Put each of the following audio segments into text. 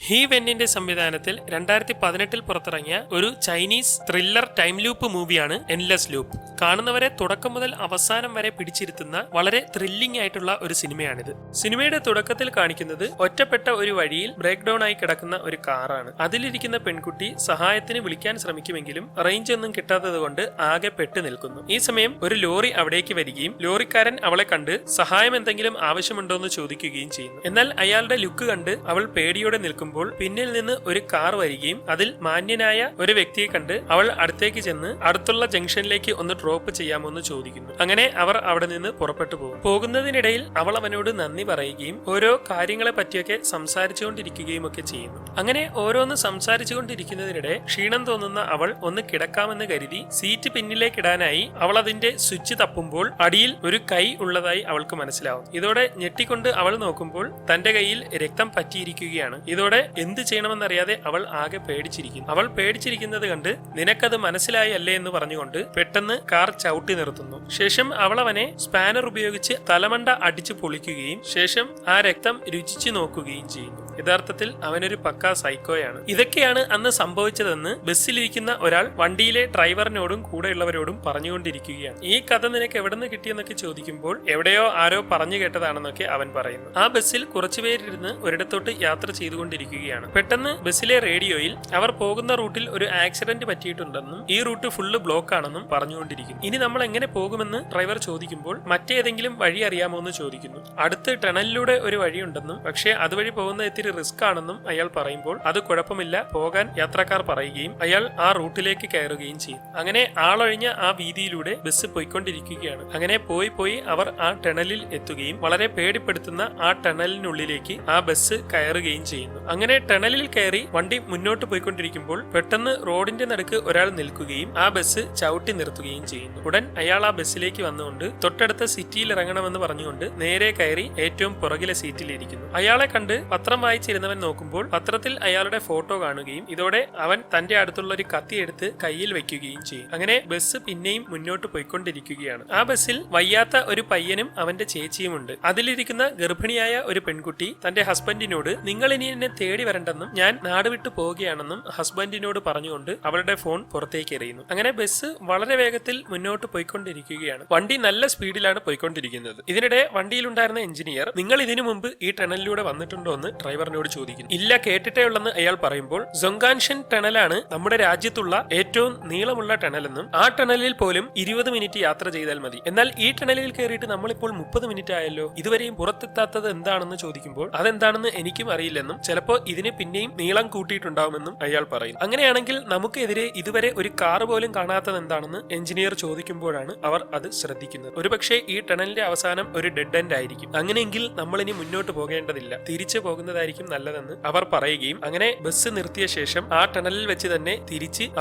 He വെന്നിന്റെ സംവിധാനത്തിൽ 2018 പുറത്തിറങ്ങിയ ഒരു ചൈനീസ് ത്രില്ലർ ടൈം ലൂപ്പ് മൂവിയാണ് എൻലെസ് ലൂപ്പ്. കാണുന്നവരെ തുടക്കം മുതൽ അവസാനം വരെ പിടിച്ചിരുത്തുന്ന വളരെ ത്രില്ലിംഗ് ആയിട്ടുള്ള ഒരു സിനിമയാണിത്. സിനിമയുടെ തുടക്കത്തിൽ കാണിക്കുന്നത് ഒറ്റപ്പെട്ട ഒരു വഴിയിൽ ബ്രേക്ക് ഡൗൺ ആയി കിടക്കുന്ന ഒരു കാറാണ്. അതിലിരിക്കുന്ന പെൺകുട്ടി സഹായത്തിന് വിളിക്കാൻ ശ്രമിക്കുമെങ്കിലും റേഞ്ച് ഒന്നും കിട്ടാത്തത് കൊണ്ട് ആകെ പെട്ടു നിൽക്കുന്നു. ഈ സമയം ഒരു ലോറി അവിടേക്ക് വരികയും ലോറിക്കാരൻ അവളെ കണ്ട് സഹായം എന്തെങ്കിലും ആവശ്യമുണ്ടോ എന്ന് ചോദിക്കുകയും ചെയ്യുന്നു. എന്നാൽ അയാളുടെ ലുക്ക് കണ്ട് അവൾ പേടിയോടെ നിൽക്കുമ്പോൾ പിന്നിൽ നിന്ന് ഒരു കാർ വരികയും അതിൽ മാന്യനായ ഒരു വ്യക്തിയെ കണ്ട് അവൾ അടുത്തേക്ക് ചെന്ന് അടുത്തുള്ള ജംഗ്ഷനിലേക്ക് ഒന്ന് ഡ്രോപ്പ് ചെയ്യാമോ എന്ന് ചോദിക്കുന്നു. അങ്ങനെ അവർ അവിടെ നിന്ന് പുറപ്പെട്ടു പോകും. പോകുന്നതിനിടയിൽ അവൾ അവനോട് നന്ദി പറയുകയും ഓരോ കാര്യങ്ങളെ പറ്റിയൊക്കെ സംസാരിച്ചുകൊണ്ടിരിക്കുകയും ഒക്കെ ചെയ്യുന്നു. അങ്ങനെ ഓരോന്ന് സംസാരിച്ചുകൊണ്ടിരിക്കുന്നതിനിടെ ക്ഷീണം തോന്നുന്ന അവൾ ഒന്ന് കിടക്കാമെന്ന് കരുതി സീറ്റ് പിന്നിലേക്കിടാനായി അവൾ അതിന്റെ സ്വിച്ച് തപ്പുമ്പോൾ അടിയിൽ ഒരു കൈ ഉള്ളതായി അവൾക്ക് മനസ്സിലാവും. ഇതോടെ ഞെട്ടിക്കൊണ്ട് അവൾ നോക്കുമ്പോൾ തന്റെ കയ്യിൽ രക്തം പറ്റിയിരിക്കുകയാണ്. ഇതോടെ എന്ത് ചെയ്യണമെന്നറിയാതെ അവൾ ആകെ പേടിച്ചിരിക്കുന്നു. അവൾ പേടിച്ചിരിക്കുന്നത് കണ്ട് നിനക്കത് മനസ്സിലായി അല്ലേ എന്ന് പറഞ്ഞുകൊണ്ട് പെട്ടെന്ന് കാർ ചവിട്ടി നിർത്തുന്നു. ശേഷം അവൾ അവനെ സ്പാനർ ഉപയോഗിച്ച് തലമണ്ട അടിച്ചു പൊളിക്കുകയും ശേഷം ആ രക്തം രുചിച്ചു നോക്കുകയും ചെയ്യുന്നു. യഥാർത്ഥത്തിൽ അവനൊരു പക്കാ സൈക്കോയാണ്. ഇതൊക്കെയാണ് അന്ന് സംഭവിച്ചതെന്ന് ബസ്സിലിരിക്കുന്ന ഒരാൾ വണ്ടിയിലെ ഡ്രൈവറിനോടും കൂടെയുള്ളവരോടും പറഞ്ഞുകൊണ്ടിരിക്കുകയാണ്. ഈ കഥ നിനക്ക് എവിടെ നിന്ന് കിട്ടിയെന്നൊക്കെ ചോദിക്കുമ്പോൾ എവിടെയോ ആരോ പറഞ്ഞു കേട്ടതാണെന്നൊക്കെ അവൻ പറയുന്നു. ആ ബസ്സിൽ കുറച്ചുപേരിരുന്ന് ഒരിടത്തോട്ട് യാത്ര ചെയ്തുകൊണ്ടിരിക്കുകയാണ്. പെട്ടെന്ന് ബസ്സിലെ റേഡിയോയിൽ അവർ പോകുന്ന റൂട്ടിൽ ഒരു ആക്സിഡന്റ് പറ്റിയിട്ടുണ്ടെന്നും ഈ റൂട്ട് ഫുള്ള് ബ്ലോക്ക് ആണെന്നും പറഞ്ഞുകൊണ്ടിരിക്കുന്നു. ഇനി നമ്മൾ എങ്ങനെ പോകുമെന്ന് ഡ്രൈവർ ചോദിക്കുമ്പോൾ മറ്റേതെങ്കിലും വഴി അറിയാമോ എന്ന് ചോദിക്കുന്നു. അടുത്ത് ടണലിലൂടെ ഒരു വഴിയുണ്ടെന്നും പക്ഷേ അതുവഴി പോകുന്ന ഇത്തിരി റിസ്ക് ആണെന്നും അയാൾ പറയുമ്പോൾ അത് കുഴപ്പമില്ല പോകാൻ യാത്രക്കാർ പറയുകയും അയാൾ ആ റൂട്ടിലേക്ക് കയറുകയും ചെയ്യും. അങ്ങനെ ആളൊഴിഞ്ഞ ആ വീതിയിലൂടെ ബസ് പോയിക്കൊണ്ടിരിക്കുകയാണ്. അങ്ങനെ പോയി അവർ ആ ടണലിൽ എത്തുകയും വളരെ പേടിപ്പെടുത്തുന്ന ആ ടണലിനുള്ളിലേക്ക് ആ ബസ് കയറുകയും ചെയ്യുന്നു. അങ്ങനെ ടണലിൽ കയറി വണ്ടി മുന്നോട്ട് പോയിക്കൊണ്ടിരിക്കുമ്പോൾ പെട്ടെന്ന് റോഡിന്റെ നടുക്ക് ഒരാൾ നിൽക്കുകയും ആ ബസ് ചവിട്ടി നിർത്തുകയും ചെയ്യുന്നു. ഉടൻ അയാൾ ആ ബസ്സിലേക്ക് വന്നുകൊണ്ട് തൊട്ടടുത്ത സിറ്റിയിൽ ഇറങ്ങണമെന്ന് പറഞ്ഞുകൊണ്ട് നേരെ കയറി ഏറ്റവും പുറകിലെ സീറ്റിലിരിക്കുന്നു. അയാളെ കണ്ട് പത്രം വായിച്ചിരുന്നവൻ നോക്കുമ്പോൾ പത്രത്തിൽ അയാളുടെ ഫോട്ടോ കാണുകയും ഇതോടെ അവൻ തന്റെ അടുത്തുള്ള ഒരു കത്തി എടുത്ത് കയ്യിൽ വെക്കുകയും ചെയ്യും. അങ്ങനെ ബസ് പിന്നെയും മുന്നോട്ട് പോയിക്കൊണ്ടിരിക്കുകയാണ്. ആ ബസ്സിൽ വയ്യാത്ത ഒരു പയ്യനും അവന്റെ ചേച്ചിയുമുണ്ട്. അതിലിരിക്കുന്ന ഗർഭിണിയായ ഒരു പെൺകുട്ടി തന്റെ ഹസ്ബൻഡിനോട് നിങ്ങൾ ഇനി എന്നെ തേടി വരണ്ടെന്നും ഞാൻ നാട് വിട്ടു പോവുകയാണെന്നും ഹസ്ബൻഡിനോട് പറഞ്ഞുകൊണ്ട് അവളുടെ ഫോൺ പുറത്തേക്ക് എറിയുന്നു. അങ്ങനെ ബസ് വളരെ വേഗത്തിൽ മുന്നോട്ട് പോയിക്കൊണ്ടിരിക്കുകയാണ്. വണ്ടി നല്ല സ്പീഡിലാണ് പോയിക്കൊണ്ടിരിക്കുന്നത്. ഇതിനിടെ വണ്ടിയിലുണ്ടായിരുന്ന എഞ്ചിനീയർ നിങ്ങൾ ഇതിനു മുമ്പ് ഈ ടണലിലൂടെ വന്നിട്ടുണ്ടോ എന്ന് ഡ്രൈവറിനോട് ചോദിക്കുന്നു. ഇല്ല കേട്ടിട്ടേ ഉള്ളെന്ന് അയാൾ പറയുമ്പോൾ സൊങ്കാൻഷൻ ടണലാണ് നമ്മുടെ രാജ്യത്തുള്ള ഏറ്റവും നീളമുള്ള ടണലെന്നും ആ ടണലിൽ പോലും 20 മിനിറ്റ് യാത്ര ചെയ്താൽ മതി. എന്നാൽ ഈ ടണലിൽ കയറിയിട്ട് നമ്മളിപ്പോൾ 30 മിനിറ്റ് ആയല്ലോ, ഇതുവരെയും പുറത്തെത്താത്തത് എന്താണെന്ന് ചോദിക്കുമ്പോൾ അതെന്താണെന്ന് എനിക്കും അറിയില്ലെന്നും ചിലപ്പോ ഇതിന് പിന്നെയും നീളം കൂട്ടിയിട്ടുണ്ടാവുമെന്നും അയാൾ പറയും. അങ്ങനെയാണെങ്കിൽ നമുക്കെതിരെ ഇതുവരെ ഒരു കാർ പോലും കാണാത്തത് എന്താണെന്ന് എഞ്ചിനീയർ ചോദിക്കുമ്പോഴാണ് അവർ അത് ശ്രദ്ധിക്കുന്നത്. ഒരുപക്ഷെ ഈ ടണലിന്റെ അവസാനം ഒരു ഡെഡ് എൻഡ് ആയിരിക്കും. അങ്ങനെയെങ്കിൽ നമ്മൾ ഇനി മുന്നോട്ട് പോകേണ്ടതില്ല, തിരിച്ചു പോകുന്നതായിരിക്കും നല്ലതെന്ന് അവർ പറയുകയും അങ്ങനെ ബസ് നിർത്തിയ ശേഷം ആ ടണലിൽ വെച്ച് തന്നെ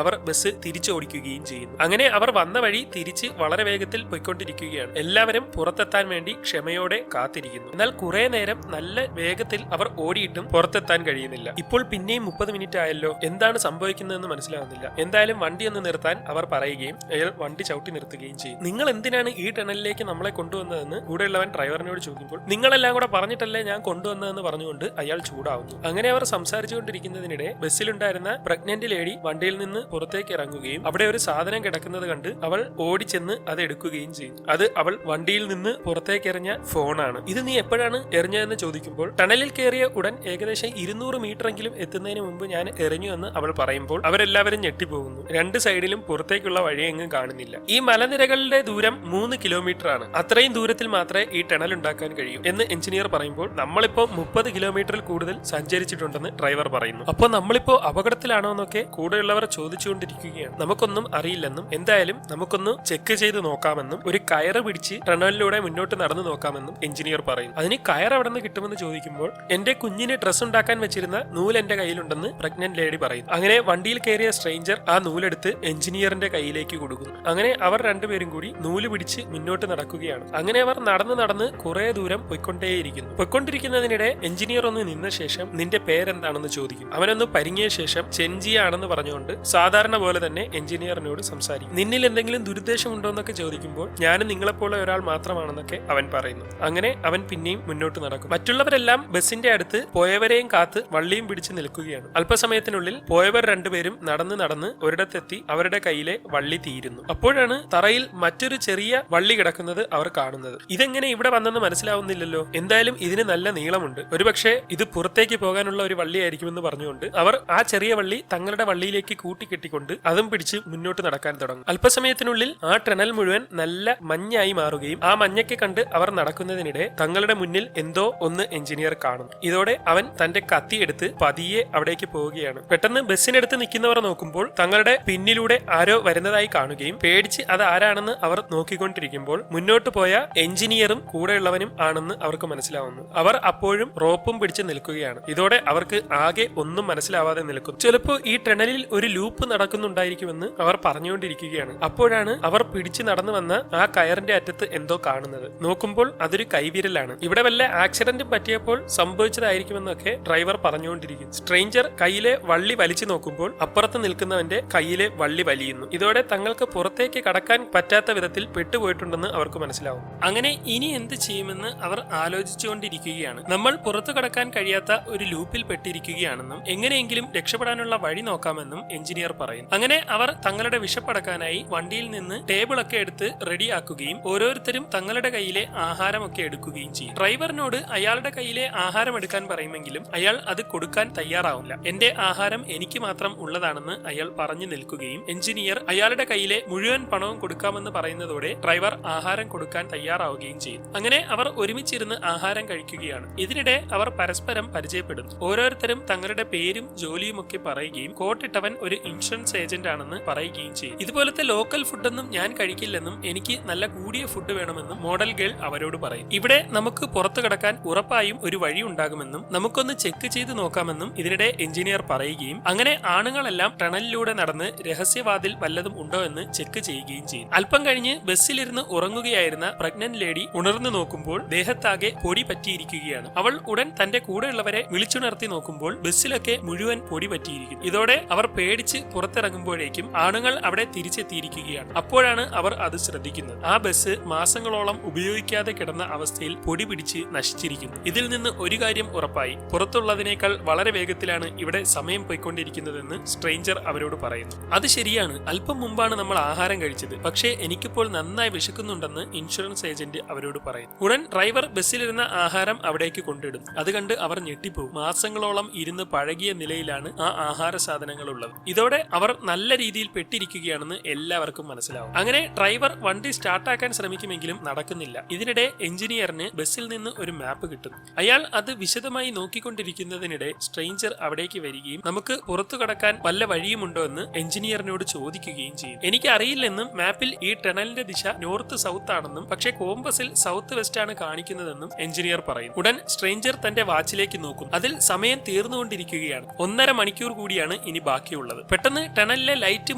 അവർ ബസ് തിരിച്ചോടിക്കുകയും ചെയ്യുന്നു. അങ്ങനെ അവർ വന്ന വഴി തിരിച്ച് വളരെ വേഗത്തിൽ പോയിക്കൊണ്ടിരിക്കുകയാണ്. എല്ലാവരും പുറത്തെത്താൻ വേണ്ടി ക്ഷമയോടെ കാത്തിരിക്കുന്നു. എന്നാൽ കുറെ നേരം നല്ല വേഗത്തിൽ അവർ ഓടിയിട്ടും പുറത്തെത്താൻ കഴിയുന്നില്ല. ഇപ്പോൾ പിന്നെയും 30 മിനിറ്റ് ആയല്ലോ, എന്താണ് സംഭവിക്കുന്നതെന്ന് മനസ്സിലാവുന്നില്ല. എന്തായാലും വണ്ടി ഒന്ന് നിർത്താൻ അവർ പറയുകയും അയാൾ വണ്ടി ചവിട്ടി നിർത്തുകയും ചെയ്യും. നിങ്ങൾ എന്തിനാണ് ഈ ടണലിലേക്ക് നമ്മളെ കൊണ്ടുവന്നതെന്ന് കൂടെയുള്ളവൻ ഡ്രൈവറിനോട് ചോദിക്കുമ്പോൾ നിങ്ങളെല്ലാം കൂടെ പറഞ്ഞിട്ടല്ലേ ഞാൻ കൊണ്ടുവന്നതെന്ന് പറഞ്ഞുകൊണ്ട് അയാൾ ചൂടാവുന്നു. അങ്ങനെ അവർ സംസാരിച്ചുകൊണ്ടിരിക്കുന്നതിനിടെ ബസ്സിലുണ്ടായിരുന്ന പ്രഗ്നന്റ് ലേഡി വണ്ടിയിൽ നിന്ന് പുറത്തേക്ക് ഇറങ്ങുകയും അവിടെ ഒരു സാധനം കിടക്കുന്നത് കണ്ട് അവൾ ഓടിച്ചെന്ന് അത് എടുക്കുകയും ചെയ്യും. അത് അവൾ വണ്ടിയിൽ നിന്ന് പുറത്തേക്ക് എറിഞ്ഞ ഫോണാണ്. ഇത് നീ എപ്പോഴാണ് എറിഞ്ഞതെന്ന് ചോദിക്കുമ്പോൾ ടണലിൽ കയറിയ ഉടൻ ഏകദേശം 200 മീറ്ററെങ്കിലും എത്തുന്നതിന് മുമ്പ് ഞാൻ എറിഞ്ഞു എന്ന് അവൾ പറയുമ്പോൾ അവരെല്ലാവരും ഞെട്ടിപ്പോകുന്നു. രണ്ട് സൈഡിലും പുറത്തേക്കുള്ള വഴിയെങ്ങും കാണുന്നില്ല. ഈ മലനിരകളുടെ ദൂരം 3 കിലോമീറ്റർ ആണ്. അത്രയും ദൂരത്തിൽ മാത്രമേ ഈ ടണൽ ഉണ്ടാക്കാൻ കഴിയൂ എന്ന് എഞ്ചിനീയർ പറയുമ്പോൾ നമ്മളിപ്പോ 30 കിലോമീറ്ററിൽ കൂടുതൽ സഞ്ചരിച്ചിട്ടുണ്ടെന്ന് ഡ്രൈവർ പറയുന്നു. അപ്പോൾ നമ്മളിപ്പോ അപകടത്തിലാണോ എന്നൊക്കെ കൂടെയുള്ളവർ ചോദിച്ചുകൊണ്ടിരിക്കുകയാണ്. നമുക്കൊന്നും അറിയില്ലെന്നും എന്തായാലും നമുക്കൊന്ന് ചെക്ക് ചെയ്ത് നോക്കാമെന്നും ഒരു കയറ് പിടിച്ച് ടണലിലൂടെ മുന്നോട്ട് നടന്നു നോക്കാമെന്നും എഞ്ചിനീയർ പറയുന്നു. അതിന് കയർ എവിടെ നിന്ന് കിട്ടുമെന്ന് ചോദിക്കുമ്പോൾ എന്റെ കുഞ്ഞിന് ഡ്രസ് ഉണ്ടാക്കാൻ വെച്ചിരുന്ന നൂൽ എന്റെ കയ്യിലുണ്ടെന്ന് പ്രഗ്നന്റ് ലേഡി പറയുന്നു. അങ്ങനെ വണ്ടിയിൽ കയറിയ സ്ട്രേഞ്ചർ ആ നൂലെടുത്ത് എഞ്ചിനീയറിന്റെ കയ്യിലേക്ക് കൊടുക്കുന്നു. അങ്ങനെ അവർ രണ്ടുപേരും കൂടി നൂല് പിടിച്ച് മുന്നോട്ട് നടക്കുകയാണ്. അങ്ങനെ അവർ നടന്ന് കുറെ ദൂരം പൊയ്ക്കൊണ്ടേയിരിക്കുന്നു. പൊയ്ക്കൊണ്ടിരിക്കുന്നതിനിടെ എഞ്ചിനീയർ ഒന്ന് നിന്ന ശേഷം നിന്റെ പേരെന്താണെന്ന് ചോദിക്കും. അവനൊന്ന് പരിങ്ങിയ ശേഷം ചെൻജിയ ആണെന്ന് പറഞ്ഞുകൊണ്ട് സാധാരണ പോലെ തന്നെ എഞ്ചിനീയറിനോട് സംസാരിക്കും. നിന്നിൽ എന്തെങ്കിലും ദുരുദ്ദേശം ഉണ്ടോ എന്നൊക്കെ ചോദിക്കുമ്പോൾ ഞാനും നിങ്ങളെപ്പോലെ ഒരാൾ മാത്രമാണെന്നൊക്കെ അവൻ പറയുന്നു. അങ്ങനെ അവൻ പിന്നെയും മുന്നോട്ട് നടക്കും. മറ്റുള്ളവരെല്ലാം ബസിന്റെ അടുത്ത് പോയവരെയും കാത്ത് വള്ളിയും പിടിച്ച് നിൽക്കുകയാണ്. അല്പസമയത്തിനുള്ളിൽ പോയവർ രണ്ടുപേരും നടന്ന് ഒരിടത്തെത്തി അവരുടെ കയ്യിലെ വള്ളി തീരുന്നു. അപ്പോഴാണ് തറയിൽ മറ്റൊരു ചെറിയ വള്ളി കിടക്കുന്നത് അവർ കാണുന്നത്. ഇതെങ്ങനെ ഇവിടെ വന്നെന്ന് മനസ്സിലാവുന്നില്ലല്ലോ. എന്തായാലും ഇതിന് നല്ല നീളമുണ്ട്, ഒരുപക്ഷെ ഇത് പുറത്തേക്ക് പോകാനുള്ള ഒരു വള്ളിയായിരിക്കുമെന്ന് പറഞ്ഞുകൊണ്ട് അവർ ആ ചെറിയ വള്ളി തങ്ങളുടെ വള്ളിയിലേക്ക് കൂട്ടിക്കെട്ടിക്കൊണ്ട് അതും പിടിച്ച് മുന്നോട്ട് നടക്കാൻ തുടങ്ങും. അല്പസമയത്തിനുള്ളിൽ ആ ടണൽ മുഴുവൻ നല്ല മഞ്ഞായി മാറുകയും ആ മഞ്ഞയ്ക്ക് കണ്ട് അവർ നടക്കുന്നതിനിടെ തങ്ങളുടെ മുന്നിൽ എന്തോ ഒന്ന് എഞ്ചിനീയർ കാണുന്നു. ഇതോടെ അവൻ തന്റെ കത്തിയെടുത്ത് പതിയെ അവിടേക്ക് പോവുകയാണ്. പെട്ടെന്ന് ബസ്സിനടുത്ത് നിൽക്കുന്നവർ നോക്കുമ്പോൾ തങ്ങളുടെ പിന്നിലൂടെ ആരോ വരുന്നതായി കാണുകയും പേടിച്ച് അത് ആരാണെന്ന് അവർ നോക്കിക്കൊണ്ടിരിക്കുമ്പോൾ മുന്നോട്ട് പോയ എഞ്ചിനീയറും കൂടെയുള്ളവനും ആണെന്ന് അവർക്ക് മനസ്സിലാവുന്നു. അവർ അപ്പോഴും റോപ്പും പിടിച്ച് നിൽക്കുകയാണ്. ഇതോടെ അവർക്ക് ആകെ ഒന്നും മനസ്സിലാവാതെ നിൽക്കുന്നു. ചിലപ്പോൾ ഈ ടണലിൽ ഒരു ലൂപ്പ് നടക്കുന്നുണ്ടായിരിക്കുമെന്ന് അവർ പറഞ്ഞുകൊണ്ടിരിക്കുകയാണ്. അപ്പോഴാണ് അവർ പിടിച്ചു നടന്നു വന്ന ആ കയറിന്റെ അറ്റത്ത് എന്തോ കാണുന്നത്. നോക്കുമ്പോൾ അതൊരു കൈവിരലാണ്. ഇവിടെ വല്ല ആക്സിഡന്റും പറ്റിയപ്പോൾ സംഭവിച്ചതായിരിക്കുമെന്നൊക്കെ ഡ്രൈവർ പറഞ്ഞുകൊണ്ടിരിക്കും. സ്ട്രേഞ്ചർ കയ്യിലെ വള്ളി വലിച്ചു നോക്കുമ്പോൾ അപ്പുറത്ത് നിൽക്കുന്നവന്റെ കയ്യിലെ വള്ളി വലിയുന്നു. ഇതോടെ തങ്ങൾക്ക് പുറത്തേക്ക് കടക്കാൻ പറ്റാത്ത വിധത്തിൽ പെട്ടുപോയിട്ടുണ്ടെന്ന് അവർക്ക് മനസ്സിലാവും. അങ്ങനെ ഇനി എന്ത് ചെയ്യുമെന്ന് അവർ ആലോചിച്ചുകൊണ്ടിരിക്കുകയാണ്. നമ്മൾ പുറത്തു കടക്കാൻ കഴിയാത്ത ഒരു ലൂപ്പിൽ പെട്ടിരിക്കുകയാണെന്നും എങ്ങനെയെങ്കിലും രക്ഷപ്പെടാനുള്ള വഴി നോക്കാമെന്നും എഞ്ചിനീയർ പറയും. അങ്ങനെ അവർ തങ്ങളുടെ വിശപ്പടക്കാനായി വണ്ടിയിൽ നിന്ന് ടേബിളൊക്കെ എടുത്ത് റെഡിയാക്കുകയും ഓരോരുത്തരും തങ്ങളുടെ കയ്യിലെ ആഹാരമൊക്കെ എടുക്കുകയും ചെയ്യും. ഡ്രൈവറിനോട് അയാളുടെ കയ്യിലെ ആഹാരം എടുക്കാൻ പറയുമെങ്കിലും അയാൾ അത് കൊടുക്കാൻ തയ്യാറാവില്ല. എന്റെ ആഹാരം എനിക്ക് മാത്രം ഉള്ളതാണെന്ന് അയാൾ പറഞ്ഞു നിൽക്കുകയും എഞ്ചിനീയർ അയാളുടെ കയ്യിലെ മുഴുവൻ പണവും കൊടുക്കാമെന്ന് പറയുന്നതോടെ ഡ്രൈവർ ആഹാരം കൊടുക്കാൻ തയ്യാറാവുകയും ചെയ്യും. അങ്ങനെ അവർ ഒരുമിച്ചിരുന്ന് ആഹാരം കഴിക്കുകയാണ്. ഇതിനിടെ അവർ പരസ്പരം പരിചയപ്പെടുന്നു. ഓരോരുത്തരും തങ്ങളുടെ പേരും ജോലിയും ഒക്കെ പറയുകയും കോട്ടിട്ടവൻ ഒരു ഇൻഷുറൻസ് ഏജന്റ് ആണെന്ന് പറയുകയും ചെയ്യും. ഇതുപോലത്തെ ലോക്കൽ ഫുഡൊന്നും ഞാൻ കഴിക്കില്ലെന്നും എനിക്ക് നല്ല കൂടിയ ഫുഡ് വേണമെന്നും മോഡൽ ഗേൾ അവരോട് പറയും. ഇവിടെ നമുക്ക് പുറത്തു കടക്കാൻ ഉറപ്പായും ഒരു വഴി ഉണ്ടാകുമെന്നും നമുക്കൊന്ന് ചെക്ക് ചെയ്ത് നോക്കാമെന്നും ഇതിനിടെ എഞ്ചിനീയർ പറയുകയും അങ്ങനെ ആണുങ്ങളെല്ലാം ടണലിലൂടെ നടന്ന് രഹസ്യവാതിൽ വല്ലതും ഉണ്ടോ എന്ന് ചെക്ക് ചെയ്യുകയും ചെയ്യും. അല്പം കഴിഞ്ഞ് ബസ്സിലിരുന്ന് ഉറങ്ങുകയായിരുന്ന പ്രഗ്നന്റ് ലേഡി ഉണർന്നു നോക്കുമ്പോൾ ദേഹത്താകെ പൊടി പറ്റിയിരിക്കുകയാണ്. അവൾ ഉടൻ തന്റെ കൂടെയുള്ളവരെ വിളിച്ചുണർത്തി നോക്കുമ്പോൾ ബസ്സിലൊക്കെ മുഴുവൻ പൊടി പറ്റിയിരിക്കും. ഇതോടെ അവർ പേടിച്ച് പുറത്തിറങ്ങുമ്പോഴേക്കും ആണുങ്ങൾ അവിടെ തിരിച്ചെത്തിയിരിക്കുകയാണ്. അപ്പോഴാണ് അവർ അത് ശ്രദ്ധിക്കുന്നത്. ആ ബസ് മാസങ്ങളോളം ഉപയോഗിക്കാതെ കിടന്ന അവസ്ഥയിൽ പൊടി പിടിച്ച് നശിച്ചിരിക്കുന്നു. ഇതിൽ നിന്ന് ഒരു കാര്യം ഉറപ്പായി, പുറത്തുള്ളതിനേക്കാൾ വളരെ വേഗത്തിലാണ് ഇവിടെ സമയം പോയിക്കൊണ്ടിരിക്കുന്നതെന്ന് സ്ട്രേഞ്ചർ അവരോട് പറയുന്നു. അത് ശരിയാണ്, അല്പം മുമ്പാണ് നമ്മൾ ആഹാരം കഴിച്ചത്, പക്ഷേ എനിക്കിപ്പോൾ നന്നായി വിശക്കുന്നുണ്ടെന്ന് ഇൻഷുറൻസ് ഏജന്റ് അവരോട് പറയുന്നു. ഉടൻ ഡ്രൈവർ ബസ്സിലിരുന്ന ആഹാരം അവിടേക്ക് കൊണ്ടിടും. അത് കണ്ട് അവർ ഞെട്ടിപ്പോകും. മാസങ്ങളോളം ഇരുന്ന് പഴകിയ നിലയിലാണ് ആ ആഹാര സാധനങ്ങൾ ഉള്ളത്. ഇതോടെ അവർ നല്ല രീതിയിൽ പെട്ടിരിക്കുകയാണെന്ന് എല്ലാവർക്കും മനസ്സിലാവും. അങ്ങനെ ഡ്രൈവർ വണ്ടി സ്റ്റാർട്ടാക്കാൻ ശ്രമിക്കുമെങ്കിലും നടക്കുന്നില്ല. ഇതിനിടെ എഞ്ചിനീയറിന് ബസ്സിൽ നിന്ന് ഒരു മാപ്പ് കിട്ടും. അയാൾ അത് വിശദമായി നോക്കിക്കൊണ്ടിരിക്കുന്നതിനിടെ സ്ട്രേഞ്ചർ അവിടേക്ക് വരികയും നമുക്ക് പുറത്തു കടക്കാൻ വല്ല വഴിയുമുണ്ടോ എന്ന് എഞ്ചിനീയറിനോട് ചോദിക്കുകയും ചെയ്യും. എനിക്ക് അറിയില്ലെന്നും മാപ്പിൽ ഈ ടണലിന്റെ ദിശ നോർത്ത് സൗത്ത് ആണെന്നും പക്ഷേ കോമ്പസിൽ സൗത്ത് വെസ്റ്റ് ആണ് കാണിക്കുന്നതെന്നും എഞ്ചിനീയർ പറയും. ഉടൻ സ്ട്രേഞ്ചർ തന്റെ വാച്ചിലേക്ക് നോക്കും. അതിൽ സമയം തീർന്നുകൊണ്ടിരിക്കുകയാണ്. 1.5 മണിക്കൂർ കൂടിയാണ് ഇനി ബാക്കിയുള്ളത്. പെട്ടെന്ന് ടണലിലെ ലൈറ്റ്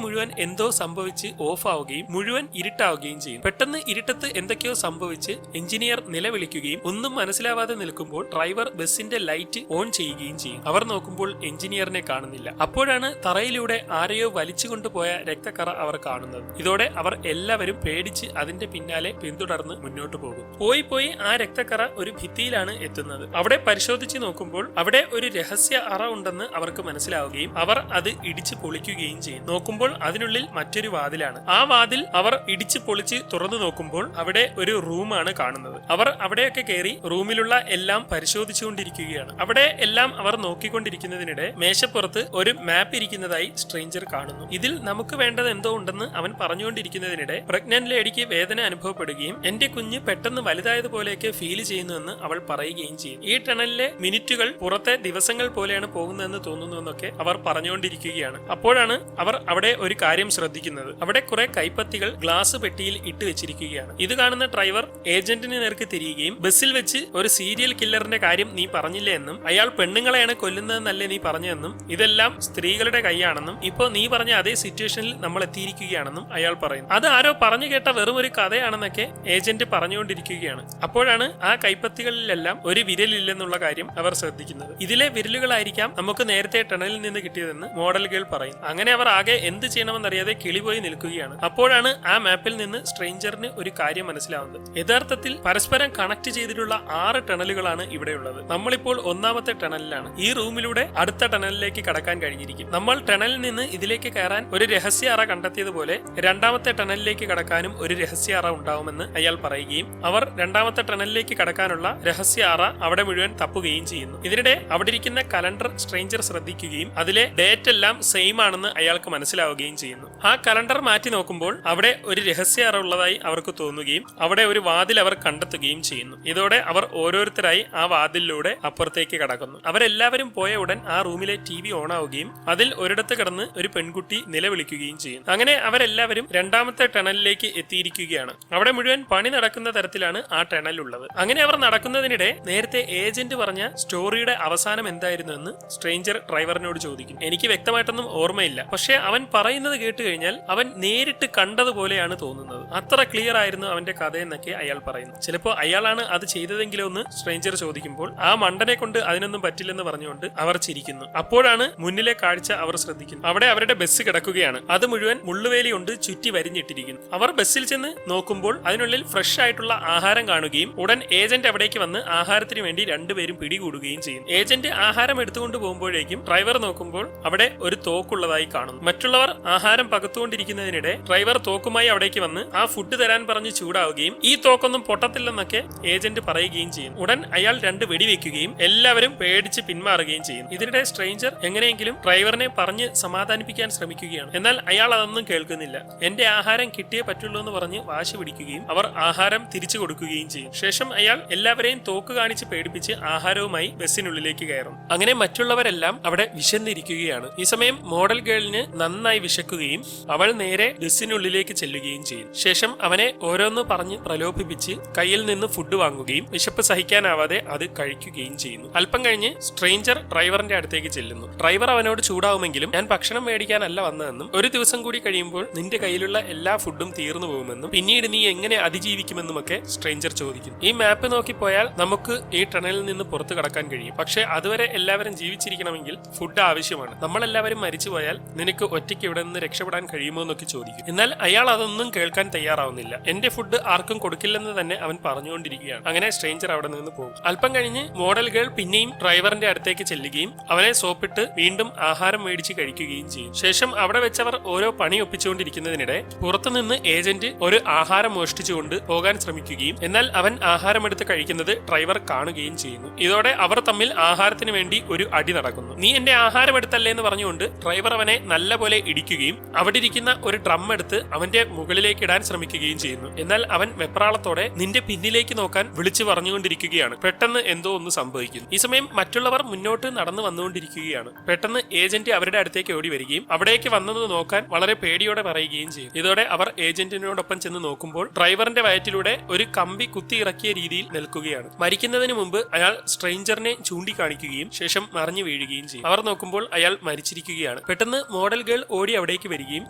മുഴുവൻ എന്തോ സംഭവിച്ച് ഓഫ് ആവുകയും മുഴുവൻ ഇരുട്ടാവുകയും ചെയ്യും. പെട്ടെന്ന് ഇരുട്ടത്ത് എന്തൊക്കെയോ സംഭവിച്ച് എഞ്ചിനീയർ നിലവിളിക്കുകയും ഒന്നും മനസ്സിലാവാതെ നിൽക്കുമ്പോൾ ഡ്രൈവർ ബസിന്റെ ലൈറ്റ് ഓൺ ചെയ്യുകയും ചെയ്യും. അവർ നോക്കുമ്പോൾ എഞ്ചിനീയറിനെ കാണുന്നില്ല. അപ്പോഴാണ് തറയിലൂടെ ആരെയോ വലിച്ചുകൊണ്ടുപോയ രക്തക്കറ അവർ കാണുന്നത്. ഇതോടെ അവർ എല്ലാവരും പേടിച്ച് അതിന്റെ പിന്നാലെ പിന്തുടർന്ന് മുന്നോട്ട് പോകും. പോയി ആ രക്തക്കറ ഒരു ഭിത്തിയിലാണ് എത്തുന്നത്. അവിടെ പരിശോധിച്ച് നോക്കുമ്പോൾ അവിടെ ഒരു രഹസ്യ അറ ഉണ്ടെന്ന് അവർക്ക് മനസ്സിലാവുകയും അവർ അത് ഇടിച്ചു പൊളിക്കുകയും ചെയ്യും. നോക്കുമ്പോൾ അതിനുള്ളിൽ മറ്റൊരു വാതിലാണ്. ആ വാതിൽ അവർ ഇടിച്ചു പൊളിച്ച് തുറന്നു നോക്കുമ്പോൾ അവിടെ ഒരു റൂമാണ് കാണുന്നത്. അവർ അവിടെയൊക്കെ കയറി റൂമിലുള്ള എല്ലാം പരിശോധിച്ചുകൊണ്ടിരിക്കുകയാണ്. അവിടെ എല്ലാം അവർ നോക്കിക്കൊണ്ടിരിക്കുന്നതിനിടെ മേശപ്പുറത്ത് ഒരു മാപ്പ് ഇരിക്കുന്നതായി സ്ട്രേഞ്ചർ കാണുന്നു. ഇതിൽ നമുക്ക് വേണ്ടത് എന്തോ ഉണ്ടെന്ന് അവൻ പറഞ്ഞുകൊണ്ടിരിക്കുന്നതിനിടെ പ്രഗ്നന്റ് ലേഡിക്ക് വേദന അനുഭവപ്പെടുകയും എന്റെ കുഞ്ഞ് പെട്ടെന്ന് വലുതായതുപോലെയൊക്കെ ഫീൽ ചെയ്യുന്നുവെന്ന് അവൾ പറയുകയും ചെയ്യും. ഈ ടണലിലെ മിനിറ്റുകൾ പുറത്തെ ദിവസങ്ങൾ പോലെയാണ് പോകുന്നതെന്ന് തോന്നുന്നുവെന്നൊക്കെ അവർ പറഞ്ഞുകൊണ്ടിരിക്കുകയാണ്. അപ്പോഴാണ് അവർ അവിടെ ഒരു കാര്യം ശ്രദ്ധിക്കുന്നത്. അവിടെ കുറെ കൈപ്പത്തികൾ ഗ്ലാസ് പെട്ടിയിൽ ഇട്ട് വെച്ചിരിക്കുകയാണ്. ഇത് കാണുന്ന ഡ്രൈവർ ഏജന്റിന് നേർക്ക് തിരിയുകയും ബസ്സിൽ വെച്ച് ഒരു സീരിയൽ കില്ലറിന്റെ കാര്യം നീ പറഞ്ഞില്ലേ എന്നും അയാൾ പെണ്ണുങ്ങളെയാണ് കൊല്ലുന്നതെന്നല്ലേ നീ പറഞ്ഞതെന്നും ഇതെല്ലാം സ്ത്രീകളുടെ കൈയാണെന്നും ഇപ്പോ നീ പറഞ്ഞ അതേ സിറ്റുവേഷനിൽ നമ്മൾ എത്തിയിരിക്കുകയാണെന്നും അയാൾ പറയുന്നു. അത് ആരോ പറഞ്ഞു കേട്ട വെറും ഒരു കഥയാണെന്നൊക്കെ ഏജന്റ് പറഞ്ഞുകൊണ്ടിരിക്കുകയാണ്. അപ്പോഴാണ് ആ കൈപ്പത്തികളിലെല്ലാം ഒരു വിരലില്ലെന്നുള്ള കാര്യം അവർ ശ്രദ്ധിക്കുന്നത്. ഇതിലെ വിരലുകളായിരിക്കാം നമുക്ക് നേരത്തെ ടണലിൽ നിന്ന് കിട്ടിയതെന്ന് മോഡൽ ഗേൾ പറയും. അങ്ങനെ അവർ ആകെ എന്ത് ചെയ്യണമെന്നറിയാതെ കിളിപോയി നിൽക്കുകയാണ്. അപ്പോഴാണ് ആ മാപ്പിൽ നിന്ന് സ്ട്രേഞ്ചറിന് ഒരു കാര്യം മനസ്സിലാവുന്നത്. യഥാർത്ഥത്തിൽ പരസ്പരം കണക്ട് ചെയ്തിട്ടുള്ള 6 ടണലുകളാണ് ഇവിടെയുള്ളത്. നമ്മളിപ്പോൾ 1ാമത്തെ ടണലിലാണ്. ഈ റൂമിലൂടെ അടുത്ത ടണലിലേക്ക് കടക്കാൻ കഴിഞ്ഞിരിക്കും. നമ്മൾ ടണലിൽ നിന്ന് ഇതിലേക്ക് കയറാൻ ഒരു രഹസ്യ അറ കണ്ടെത്തിയതുപോലെ 2ാമത്തെ ടണലിലേക്ക് കടക്കാനും ഒരു രഹസ്യ അറ ഉണ്ടാവുമെന്ന് അയാൾ പറയുകയും അവർ 2ാമത്തെ ടണലിലേക്ക് കടക്കാനുള്ള രഹസ്യ അറ അവിടെ മുഴുവൻ തപ്പുകയും ചെയ്യുന്നു. ഇതിനിടെ അവിടെ ഇരിക്കുന്ന കലണ്ടർ സ്ട്രേഞ്ചർ ശ്രദ്ധിക്കുകയും അതിലെ ഡേറ്റ് എല്ലാം സെയിം ആണെന്ന് അയാൾക്ക് മനസ്സിലാവുകയും ചെയ്യുന്നു. ആ കലണ്ടർ മാറ്റി നോക്കുമ്പോൾ അവിടെ ഒരു രഹസ്യ അറ ഉള്ളതായി അവർക്ക് തോന്നുകയും അവിടെ ഒരു വാതിൽ അവർ കണ്ടെത്തുകയും ചെയ്യുന്നു. ഇതോടെ അവർ ഓരോരുത്തരായി ആ വാതിലിലൂടെ അപ്പുറത്തേക്ക് കടക്കുന്നു. അവരെല്ലാവരും പോയ ഉടൻ ആ റൂമിലെ TV ഓൺ ആവുകയും അതിൽ ഒരിടത്ത് കിടന്ന് ഒരു പെൺകുട്ടി നിലവിളിക്കുകയും ചെയ്യുന്നു. അങ്ങനെ അവരെല്ലാവരും 2ാമത്തെ ടണലിലേക്ക് എത്തിയിരിക്കുകയാണ്. അവിടെ മുഴുവൻ പണി നടക്കുന്ന തരത്തിലാണ് ആ ടണൽ ഉള്ളത്. അങ്ങനെ അവർ നടക്കുന്നതിനിടെ നേരത്തെ ഏജന്റ് പറഞ്ഞ സ്റ്റോറിയുടെ അവസാനം എന്തായിരുന്നു എന്ന് സ്ട്രേഞ്ചർ ഡ്രൈവറിനോട് ചോദിക്കും. എനിക്ക് വ്യക്തമായിട്ടൊന്നും ഓർമ്മയില്ല, പക്ഷെ അവൻ പറയുന്നത് കേട്ട് കഴിഞ്ഞാൽ അവൻ നേരിട്ട് കണ്ടതുപോലെയാണ് തോന്നുന്നത്. അത്ര ക്ലിയർ ആയിരുന്നു അവന്റെ കഥ എന്നൊക്കെ അയാൾ പറയുന്നു. ചിലപ്പോ അയാളാണ് അത് ചെയ്തതെങ്കിലോ എന്ന് സ്ട്രേഞ്ചർ ചോദിക്കുമ്പോൾ ആ മണ്ടനെ കൊണ്ട് അതിനൊന്നും പറ്റില്ലെന്ന് പറഞ്ഞുകൊണ്ട് അവർ ചിരിക്കുന്നു. അപ്പോഴാണ് മുന്നിലെ കാഴ്ച അവർ ശ്രദ്ധിക്കുന്നു. അവിടെ അവരുടെ ബസ് കിടക്കുകയാണ്. അത് മുഴുവൻ മുള്ളുവേലി കൊണ്ട് ചുറ്റി വരിഞ്ഞിട്ടിരിക്കുന്നു. അവർ ബസ്സിൽ ചെന്ന് നോക്കുമ്പോൾ അതിനുള്ളിൽ ഫ്രഷ് ആയിട്ടുള്ള ആഹാരം കാണുകയും ഉടൻ ഏജന്റ് അവിടേക്ക് വന്ന് ആഹാരത്തിന് വേണ്ടി രണ്ടുപേരും പിടികൂടുകയും ചെയ്യും. ഏജന്റ് ആഹാരം എടുത്തുകൊണ്ട് പോകുമ്പോഴേക്കും ഡ്രൈവർ നോക്കുമ്പോൾ അവിടെ ഒരു തോക്കുള്ളതായി കാണുന്നു. മറ്റുള്ളവർ ആഹാരം പകത്തുകൊണ്ടിരിക്കുന്നതിനിടെ ഡ്രൈവർ തോക്കുമായി അവിടേക്ക് വന്ന് ആ ഫുഡ് തരാൻ പറഞ്ഞ് ചൂടാവുകയും ഈ തോക്കൊന്നും പൊട്ടത്തില്ലെന്നൊക്കെ ഏജന്റ് പറയുകയും ചെയ്യും. ഉടൻ അയാൾ 2 വെടിവെക്കുകയും എല്ലാവരും പേടിച്ച് പിന്മാറുകയും ചെയ്യും. ഇതിനിടെ സ്ട്രേഞ്ചർ എങ്ങനെയെങ്കിലും ഡ്രൈവറിനെ പറഞ്ഞ് സമാധാനിപ്പിക്കാൻ ശ്രമിക്കുകയാണ്. എന്നാൽ അയാൾ അതൊന്നും കേൾക്കുന്നില്ല. എന്റെ ആഹാരം കിട്ടിയേ പറ്റുള്ളൂ എന്ന് പറഞ്ഞ് വാശി പിടിക്കുകയും അവർ ആഹാരം തിരിച്ചു കൊടുക്കുകയും ചെയ്യും. ശേഷം അയാൾ എല്ലാവരെയും തോക്ക് കാണിച്ച് പേടിപ്പിച്ച് ആഹാരവുമായി ബസ്സിനുള്ളിലേക്ക് കയറും. അങ്ങനെ മറ്റുള്ളവരെല്ലാം അവിടെ വിശന്നിരിക്കുകയാണ്. ഈ സമയം മോഡൽ ഗേളിന് നന്നായി വിശക്കുകയും അവൾ നേരെ ബസ്സിനുള്ളിലേക്ക് ചെല്ലുകയും ചെയ്യും. ശേഷം അവനെ ഓരോന്ന് പറഞ്ഞ് പ്രലോഭിപ്പിച്ച് കയ്യിൽ നിന്ന് ഫുഡ് വാങ്ങുകയും വിശപ്പ് സഹിക്കാനാവാതെ അത് കഴിക്കുകയും ചെയ്യുന്നു. അല്പം കഴിഞ്ഞ് സ്ട്രേഞ്ചർ ഡ്രൈവറിന്റെ അടുത്തേക്ക് ചെല്ലുന്നു. ഡ്രൈവർ അവനോട് ചൂടാവുമെങ്കിലും ഞാൻ ഭക്ഷണം മേടിക്കാനല്ല വന്നതെന്നും ഒരു ദിവസം കൂടി കഴിയുമ്പോൾ നിന്റെ കയ്യിലുള്ള എല്ലാ ഫുഡും തീർന്നു പോകുമെന്നും പിന്നീട് നീ എങ്ങനെ അതിജീവിക്കുമെന്നുമൊക്കെ സ്ട്രേഞ്ചർ ചോദിക്കും. ഈ മാപ്പ് നോക്കി പോയാൽ നമുക്ക് ഈ ടണലിൽ നിന്ന് പുറത്തു കടക്കാൻ കഴിയും. പക്ഷെ അതുവരെ എല്ലാവരും ജീവിച്ചിരിക്കണമെങ്കിൽ ഫുഡ് ആവശ്യമാണ്. നമ്മളെല്ലാവരും മരിച്ചുപോയാൽ നിനക്ക് ഒറ്റയ്ക്ക് ഇവിടെ നിന്ന് രക്ഷപ്പെടാൻ കഴിയുമോ എന്നൊക്കെ ചോദിക്കും. എന്നാൽ അയാൾ അതൊന്നും കേൾക്കാൻ തയ്യാറാവുന്നില്ല. എന്റെ ഫുഡ് ആർക്കും കൊടുക്കില്ലെന്ന് തന്നെ അവൻ പറഞ്ഞുകൊണ്ടിരിക്കുകയാണ്. അങ്ങനെ സ്ട്രേഞ്ചർ അവിടെ നിന്ന് പോകും. അല്പം കഴിഞ്ഞ് മോഡൽ ഗേൾ പിന്നെയും ഡ്രൈവറിന്റെ അടുത്തേക്ക് ചെല്ലുകയും അവനെ സോപ്പിട്ട് വീണ്ടും ആഹാരം മേടിച്ച് കഴിക്കുകയും ചെയ്യും. ശേഷം അവിടെ വെച്ചവർ ഓരോ പണി ഒപ്പിച്ചുകൊണ്ടിരിക്കുന്നതിനിടെ പുറത്തുനിന്ന് ഏജന്റ് ഒരു ആഹാരം മോഷ്ടിച്ചുകൊണ്ട് പോകാൻ ശ്രമിക്കുകയും എന്നാൽ അവൻ ആഹാരമെടുത്ത് കഴിക്കുന്നത് ഡ്രൈവർ കാണുകയും ചെയ്യുന്നു. ഇതോടെ അവർ തമ്മിൽ ആഹാരത്തിന് വേണ്ടി ഒരു അടി നടക്കുന്നു. നീ എന്റെ ആഹാരം എടുത്തല്ലേ എന്ന് പറഞ്ഞുകൊണ്ട് ഡ്രൈവർ അവനെ നല്ലപോലെ ഇടിക്കുകയും അവിടെ ഇരിക്കുന്ന ഒരു ഡ്രം എടുത്ത് അവന്റെ മുകളിലേക്ക് ഇടാൻ ശ്രമിക്കുകയും ചെയ്യുന്നു. എന്നാൽ അവൻ വെപ്രാളത്തോടെ നിന്റെ പിന്നിലേക്ക് നോക്കാൻ വിളിച്ചു പറഞ്ഞുകൊണ്ടിരിക്കുകയാണ്. പെട്ടെന്ന് എന്തോ ഒന്ന് സംഭവിക്കുന്നു. ഈ സമയം മറ്റുള്ളവർ മുന്നോട്ട് നടന്നു വന്നുകൊണ്ടിരിക്കുകയാണ്. പെട്ടെന്ന് ഏജന്റ് അവരുടെ അടുത്തേക്ക് ഓടി വരികയും അവിടേക്ക് വന്നത് നോക്കാൻ വളരെ പേടിയോടെ പറയുകയും ചെയ്യും. ഇതോടെ അവർ ഏജന്റിനോടൊപ്പം ചെന്ന് നോക്കുമ്പോൾ ഡ്രൈവറിന്റെ വയറ്റിലൂടെ ഒരു കമ്പി കുത്തി ഇറക്കിയ രീതിയിൽ നിൽക്കുകയാണ്. മരിക്കുന്നതിന് മുമ്പ് അയാൾ സ്ട്രേഞ്ചറിനെ ചൂണ്ടിക്കാണിക്കുകയും ശേഷം മറിഞ്ഞു വീഴുകയും ചെയ്യും. അവർ നോക്കുമ്പോൾ അയാൾ മരിച്ചിരിക്കുകയാണ്. പെട്ടെന്ന് മോഡൽ ഗേൾ ഓടി അവിടേക്ക് വരികയും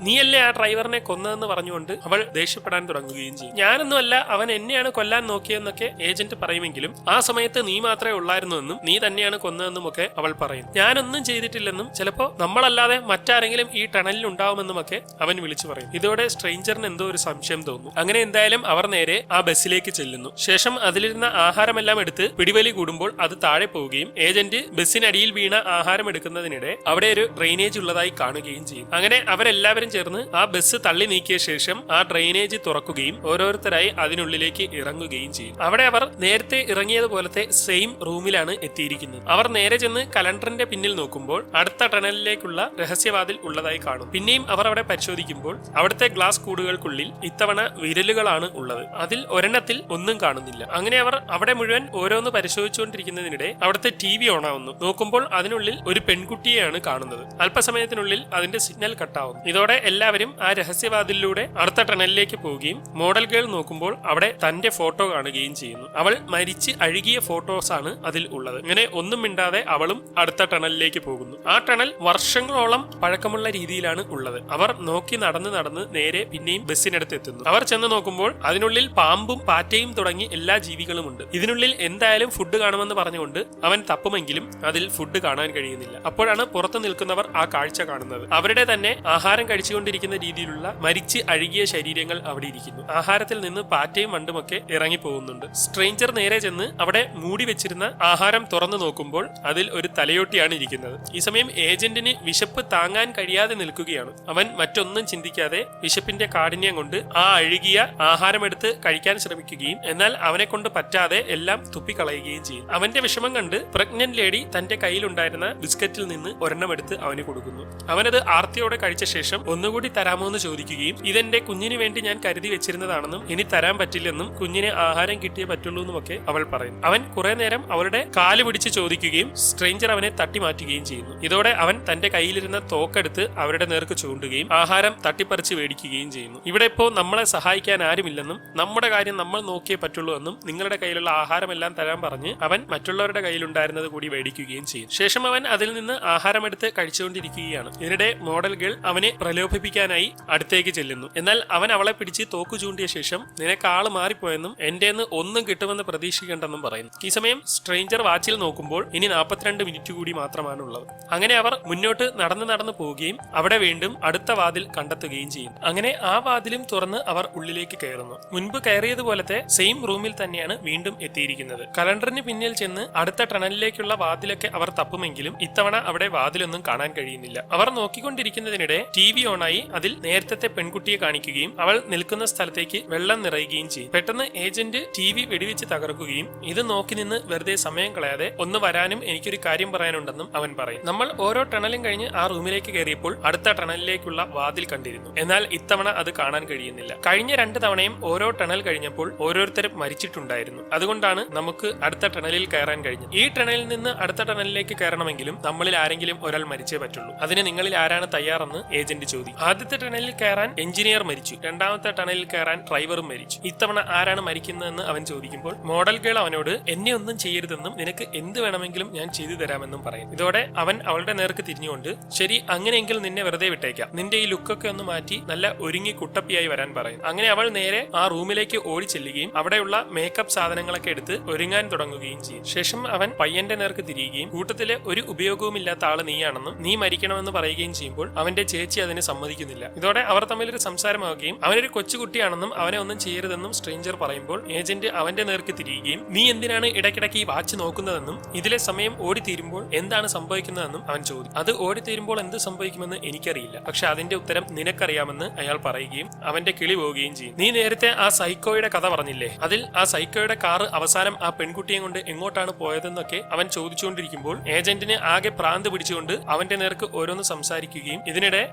നീയല്ലേ ആ ഡ്രൈവറിനെ കൊന്നതെന്ന് പറഞ്ഞുകൊണ്ട് അവൾ ദേഷ്യപ്പെടാൻ തുടങ്ങുകയും ചെയ്യും. ഞാനൊന്നുമല്ല, അവൻ എന്നെയാണ് കൊല്ലാൻ നോക്കിയതെന്നൊക്കെ ഏജന്റ് പറയുമെങ്കിലും ആ സമയത്ത് നീ മാത്രമേ ഉള്ളായിരുന്നുവെന്നും നീ തന്നെയാണ് കൊന്നതെന്നും ഒക്കെ അവൾ പറയും. ഞാനൊന്നും ചെയ്തിട്ടില്ലെന്നും ചിലപ്പോ നമ്മളല്ലാതെ മറ്റാരെങ്കിലും ഈ ടണലിൽ ഉണ്ടാവുമെന്നുമൊക്കെ അവൻ വിളിച്ചു പറയും. ഇതോടെ സ്ട്രേഞ്ചറിന് എന്തോ ഒരു സംശയം തോന്നുന്നു. അങ്ങനെ എന്തായാലും അവർ നേരെ ആ ബസ്സിലേക്ക് ചെല്ലുന്നു. ശേഷം അതിലിരുന്ന ആഹാരമെല്ലാം എടുത്ത് പിടിവലി കൂടുമ്പോൾ അത് താഴെ പോവുകയും ഏജന്റ് ബസ്സിനടിയിൽ വീണ ആഹാരം എടുക്കുന്നതിനിടെ അവിടെ ഒരു ഡ്രെയിനേജ് ഉള്ളതായി കാണുകയും ചെയ്യും. അങ്ങനെ അവരെല്ലാവരും ചേർന്ന് ആ ബസ് തള്ളി നീക്കിയ ശേഷം ആ ഡ്രെയിനേജ് തുറക്കുകയും ഓരോരുത്തരായി അതിനുള്ളിലേക്ക് ഇറങ്ങുകയും ചെയ്യും. അവിടെ അവർ നേരത്തെ ഇറങ്ങിയതുപോലത്തെ സെയിം റൂമിലാണ് എത്തിയിരിക്കുന്നത്. അവർ നേരെ ചെന്ന് കലണ്ടറിന്റെ പിന്നിൽ നോക്കുമ്പോൾ അടുത്ത ടണലിലേക്കുള്ള രഹസ്യവാതിൽ ഉള്ളതായി കാണും. പിന്നെയും അവർ അവിടെ പരിശോധിക്കുമ്പോൾ അവിടുത്തെ ഗ്ലാസ് കൂടുകൾക്കുള്ളിൽ ഇത്തവണ വിരലുകളാണ് ഉള്ളത്. അതിൽ ഒരെണ്ണത്തിൽ ഒന്നും കാണുന്നില്ല. അങ്ങനെ അവർ അവിടെ മുഴുവൻ ഓരോന്ന് പരിശോധിച്ചുകൊണ്ടിരിക്കുന്നതിനിടെ അവിടുത്തെ TV ഓണാവുന്നു. നോക്കുമ്പോൾ അതിനുള്ളിൽ ഒരു പെൺകുട്ടിയെയാണ് കാണുന്നത്. അല്പസമയത്തിനുള്ളിൽ അതിന്റെ സിഗ്നൽ കട്ടാവുന്നു. ഇതോടെ എല്ലാവരും ആ രഹസ്യവാതിലൂടെ അടുത്ത ടണലിലേക്ക് പോവുകയും മോഡൽ ഗേൾ നോക്കുമ്പോൾ അവിടെ തന്റെ ഫോട്ടോ കാണുകയും ചെയ്യുന്നു. അവൾ മരിച്ച് അഴുകിയ ഫോട്ടോസ് ആണ് അതിൽ ഉള്ളത്. ഇങ്ങനെ ഒന്നും മിണ്ടാതെ അവളും അടുത്ത ടണലിലേക്ക് പോകുന്നു. ആ ടണൽ വർഷങ്ങളോളം പഴക്കമുള്ള രീതിയിലാണ് ഉള്ളത്. അവർ നോക്കി നടന്ന് നേരെ പിന്നെയും ബസ്സിനടുത്ത് എത്തുന്നു. അവർ ചെന്ന് നോക്കുമ്പോൾ അതിനുള്ളിൽ പാമ്പും പാറ്റയും തുടങ്ങി എല്ലാ ജീവികളും ഉണ്ട്. ഇതിനുള്ളിൽ എന്തായാലും ഫുഡ് കാണുമെന്ന് പറഞ്ഞ പറഞ്ഞുകൊണ്ട് അവൻ തപ്പുമെങ്കിലും അതിൽ ഫുഡ് കാണാൻ കഴിയുന്നില്ല. അപ്പോഴാണ് പുറത്തു നിൽക്കുന്നവർ ആ കാഴ്ച കാണുന്നത്. അവരുടെ തന്നെ ആഹാരം കഴിച്ചുകൊണ്ടിരിക്കുന്ന രീതിയിലുള്ള മരിച്ച് അഴുകിയ ശരീരങ്ങൾ അവിടെ ഇരിക്കുന്നു. ആഹാരത്തിൽ നിന്ന് പാറ്റയും വണ്ടുമൊക്കെ ഇറങ്ങി പോകുന്നുണ്ട്. സ്ട്രേഞ്ചർ നേരെ ചെന്ന് അവിടെ മൂടി വെച്ചിരുന്ന ആഹാരം തുറന്നു നോക്കുമ്പോൾ അതിൽ ഒരു തലയോട്ടിയാണ് ഇരിക്കുന്നത്. ഈ സമയം ഏജന്റിന് വിശപ്പ് താങ്ങാൻ കഴിയാതെ നിൽക്കുകയാണ്. അവൻ മറ്റൊന്നും ചിന്തിക്കാതെ വിശപ്പിന്റെ കാഠിന്യം കൊണ്ട് ആ അഴുകിയ ആഹാരമെടുത്ത് കഴിക്കാൻ ശ്രമിക്കുകയും എന്നാൽ അവനെ കൊണ്ട് പറ്റാതെ എല്ലാം തുപ്പിക്കളയുകയും ചെയ്യും. അവന്റെ വിഷമം കണ്ട് പ്രഗ്നന്റ് ലേഡി തന്റെ കയ്യിലുണ്ടായിരുന്ന ബിസ്ക്കറ്റിൽ നിന്ന് ഒരെണ്ണം എടുത്ത് അവന് കൊടുക്കുന്നു. അവനത് ആർത്തിയോടെ കഴിച്ച ശേഷം ഒന്നുകൂടി തരാമോ എന്ന് ചോദിക്കുകയും ഇതെന്റെ കുഞ്ഞിന് വേണ്ടി ഞാൻ കരുതി വെച്ചിരുന്നതാണെന്നും ഇനി തരാൻ പറ്റില്ലെന്നും കുഞ്ഞിന് ആഹാരം കിട്ടിയേ പറ്റുള്ളൂ എന്നുമൊക്കെ അവൾ പറയും. അവൻ കുറെ നേരം അവളുടെ കാല് പിടിച്ച് ചോദിക്കുകയും സ്ട്രേഞ്ചർ അവനെ തട്ടി മാറ്റുകയും ചെയ്യുന്നു. ഇതോടെ അവൻ തന്റെ കയ്യിലിരുന്ന തോക്കെടുത്ത് അവരുടെ നേർക്ക് ചൂണ്ടുകയും ആഹാരം തട്ടിപ്പറിച്ച് മേടിക്കുകയും ചെയ്യുന്നു. ഇവിടെ ഇപ്പോ നമ്മളെ സഹായിക്കാൻ ആരുമില്ലെന്നും നമ്മുടെ കാര്യം നമ്മൾ നോക്കിയേ പറ്റുള്ളൂ എന്നും നിങ്ങളുടെ കയ്യിലുള്ള ആഹാരമെല്ലാം തരാൻ പറഞ്ഞ് അവൻ മറ്റുള്ളവരുടെ കയ്യിലുണ്ടായിരുന്നത് കൂടി മേടിക്കുകയും ചെയ്യും. ശേഷം അവൻ അതിൽ നിന്ന് ആഹാരമെടുത്ത് കഴിച്ചുകൊണ്ടിരിക്കുകയാണ്. ഇതിനിടെ മോഡൽ ഗേൾ അവനെ പ്രലോഭിപ്പിക്കാനായി അടുത്തേക്ക് ചെല്ലുന്നു. എന്നാൽ അവൻ അവളെ പിടിച്ച് തോക്ക് ചൂണ്ടിയ ശേഷം നിനക്ക് ആള് മാറിപ്പോയെന്നും എന്റേന്ന് ഒന്നും കിട്ടുമെന്ന് പ്രതീക്ഷിക്കേണ്ടെന്നും പറയുന്നു. ഈ സമയം സ്ട്രേഞ്ചർ വാച്ചിൽ നോക്കുമ്പോൾ ഇനി 42 മിനിറ്റ് കൂടി മാത്രമാണുള്ളത്. അങ്ങനെ അവർ മുന്നോട്ട് നടന്നു പോവുകയും അവിടെ വീണ്ടും അടുത്ത വാതിൽ കണ്ടെത്തുകയും ചെയ്യും. അങ്ങനെ ആ വാതിലും തുറന്ന് അവർ ഉള്ളിലേക്ക് കയറുന്നു. മുൻപ് കയറിയതുപോലത്തെ സെയിം റൂമിൽ തന്നെയാണ് വീണ്ടും എത്തിയിരിക്കുന്നത്. കലണ്ടറിന് പിന്നിൽ ചെന്ന് അടുത്ത ടണലിലേക്കുള്ള വാതിലൊക്കെ അവർ തപ്പുമെങ്കിലും ഇത്തവണ അവിടെ വാതിലൊന്നും കാണാൻ കഴിയുന്നില്ല. അവർ നോക്കിക്കൊണ്ടിരിക്കുന്നതിനിടെ TV ഓണായി അതിൽ നേരത്തെ പെൺകുട്ടിയെ കാണിക്കുകയും അവൾ നിൽക്കുന്ന സ്ഥലത്തേക്ക് വെള്ളം നിറയുകയും ചെയ്യും. പെട്ടെന്ന് ഏജന്റ് TV വെടിവെച്ച് തകർക്കുകയും ഇത് നോക്കി നിന്ന് വെറുതെ സമയം കളയാതെ ഒന്ന് വരാനും എനിക്കൊരു കാര്യം പറയാനുണ്ടെന്നും അവൻ പറയും. നമ്മൾ ഓരോ ടണലും കഴിഞ്ഞ് ആ റൂമിലേക്ക് കയറിയപ്പോൾ അടുത്ത ടണലിലേക്കുള്ള വാതിൽ കണ്ടിരുന്നു. എന്നാൽ ഇത്തവണ അത് കാണാൻ കഴിയുന്നില്ല. കഴിഞ്ഞ 2 തവണയും ഓരോ ടണൽ കഴിഞ്ഞപ്പോൾ ഓരോരുത്തരും മരിച്ചിട്ടുണ്ടായിരുന്നു. അതുകൊണ്ടാണ് നമുക്ക് അടുത്ത ടണലിൽ കയറാൻ കഴിഞ്ഞത്. ഈ ടണലിൽ നിന്ന് അടുത്ത ടണലിലേക്ക് കയറണമെങ്കിലും നമ്മളിൽ ആരെങ്കിലും ഒരാൾ മരിച്ചേ പറ്റുള്ളൂ. അതിന് നിങ്ങളിൽ ആരാണ് തയ്യാറെന്ന് ഏജന്റ് ചോദിക്കും. ആദ്യത്തെ ടണലിൽ കയറാൻ എഞ്ചിനീയർ മരിച്ചു. രണ്ടാമത്തെ ടണലിൽ കയറാൻ ഡ്രൈവറും മരിച്ചു. ഇത്തവണ ആരാണ് മരിക്കുന്നതെന്ന് അവൻ ചോദിക്കുമ്പോൾ മോഡൽ ഗേൾ അവനോട് എന്നെ ഒന്നും ചെയ്യരുതെന്നും നിനക്ക് എന്ത് വേണമെങ്കിലും ഞാൻ ചെയ്തു തരാമെന്നും പറയും. ഇതോടെ അവൻ അവളുടെ നേർക്ക് തിരിഞ്ഞുകൊണ്ട് ശരി അങ്ങനെയെങ്കിൽ നിന്നെ വെറുതെ വിട്ടേക്കാം, നിന്റെ ഈ ലുക്കൊക്കെ ഒന്ന് മാറ്റി നല്ല ഒരുങ്ങി കുട്ടപ്പിയായി വരാൻ പറയും. അങ്ങനെ അവൾ നേരെ ആ റൂമിലേക്ക് ഓടി ചെല്ലുകയും അവിടെയുള്ള മേക്കപ്പ് സാധനങ്ങളൊക്കെ എടുത്ത് ഒരുങ്ങാൻ തുടങ്ങുകയും ചെയ്യും. ശേഷം അവൻ പയ്യന്റെ നേർക്ക് തിരിയുകയും കൂട്ടത്തിലെ ഒരു ഉപയോഗവുമില്ലാത്ത ആള് നീയാണെന്നും നീ മരിക്കണമെന്ന് പറയുകയും ചെയ്യുമ്പോൾ അവന്റെ ചേച്ചി അതിന് സമ്മതിക്കുന്നില്ല. ഇതോടെ അവർ തമ്മിലൊരു സംസാരമാവുകയും അവനൊരു കൊച്ചുകുട്ടിയാണെന്നും അവനെ ഒന്നും ചെയ്യരുതെന്നും സ്ട്രേഞ്ചർ പറയുമ്പോൾ ഏജന്റ് അവന്റെ നേർക്ക് തിരിയുകയും നീ എന്തിനാണ് ഇടയ്ക്കിടയ്ക്ക് ഈ വാച്ച് നോക്കുന്നതെന്നും ഇതിലെ സമയം ഓടിത്തീരുമ്പോൾ എന്താണ് സംഭവിക്കുന്നതെന്നും അവൻ ചോദിക്കും. അത് ഓടിത്തീരുമ്പോൾ എന്ത് സംഭവിക്കുമെന്ന് എനിക്കറിയില്ല, പക്ഷെ അതിന്റെ ഉത്തരം നിനക്കറിയാമെന്ന് അയാൾ പറയുകയും അവന്റെ കിളി പോവുകയും ചെയ്യും. നീ നേരത്തെ ആ സൈക്കോയുടെ കഥ പറഞ്ഞില്ലേ, അതിൽ ആ സൈക്കോയുടെ കാറ് അവസാനം ആ പെൺകുട്ടിയെ കൊണ്ട് എങ്ങോട്ടാണ് പോയതെന്നൊക്കെ അവൻ ചോദിച്ചുകൊണ്ടിരിക്കുമ്പോൾ ഏജന്റിന് ആകെ പ്രാന്ത് പിടിച്ചുകൊണ്ട് അവന്റെ നേർക്ക് ഓരോന്ന് സംസാരിക്കുകയും ഇതിനിടെ